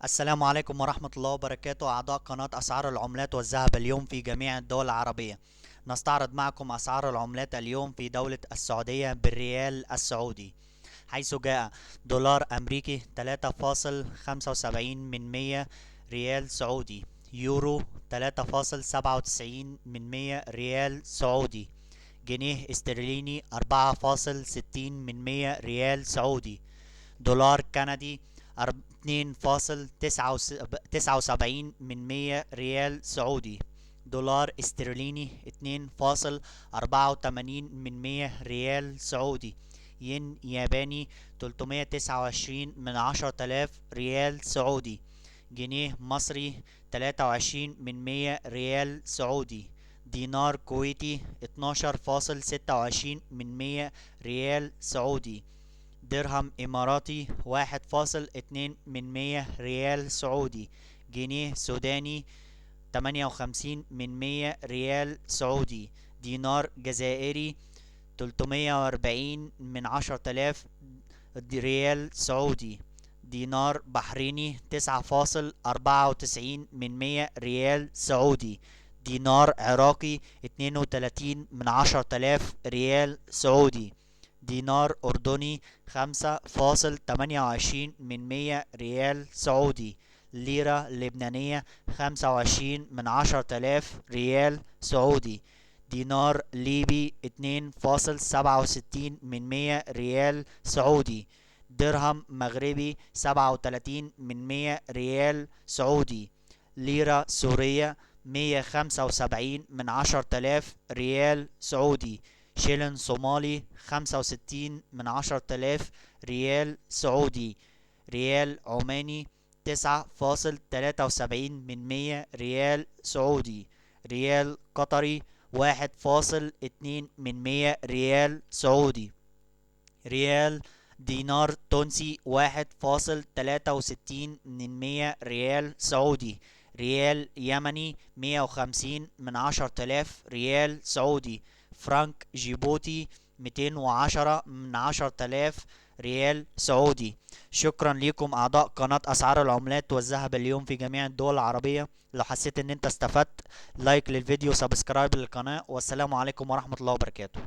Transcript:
السلام عليكم ورحمة الله وبركاته أعضاء قناة أسعار العملات والذهب اليوم في جميع الدول العربية. نستعرض معكم أسعار العملات اليوم في دولة السعودية بالريال السعودي، حيث جاء دولار أمريكي 3.75 من 100 ريال سعودي، يورو 3.97 من 100 ريال سعودي، جنيه استرليني 4.60 من 100 ريال سعودي، دولار كندي 2.79 من 100 ريال سعودي، دولار استرليني 2.84 من 100 ريال سعودي، ين ياباني 329 من 10,000 ريال سعودي، جنيه مصري 23 من 100 ريال سعودي، دينار كويتي 12.26 من 100 ريال سعودي، درهم إماراتي 1.2 من 100 ريال سعودي، جنيه سوداني 58 من 100 ريال سعودي، دينار جزائري 340 من 10,000 ريال سعودي، دينار بحريني 9.94 من 100 ريال سعودي، دينار عراقي 32 من 10,000 ريال سعودي، دينار أردني 5.28 من 100 ريال سعودي، ليرة لبنانية 25 من 10,000 ريال سعودي، دينار ليبي 2.67 من 100 ريال سعودي، درهم مغربي 37 من 100 ريال سعودي، ليرة سورية 175 من 10,000 ريال سعودي، شيلن صومالي 65 من 10,000 ريال سعودي، ريال عماني 9.73 من 100 ريال سعودي، ريال قطري 1.2 من 100 ريال سعودي، ريال دينار تونسي 1.63 من 100 ريال سعودي، ريال يمني 150 من 10,000 ريال سعودي، فرنك جيبوتي 210 من 10,000 ريال سعودي. شكرا لكم أعضاء قناة أسعار العملات والذهب اليوم في جميع الدول العربية. لو حسيت ان انت استفدت، لايك للفيديو، سبسكرايب للقناة، والسلام عليكم ورحمة الله وبركاته.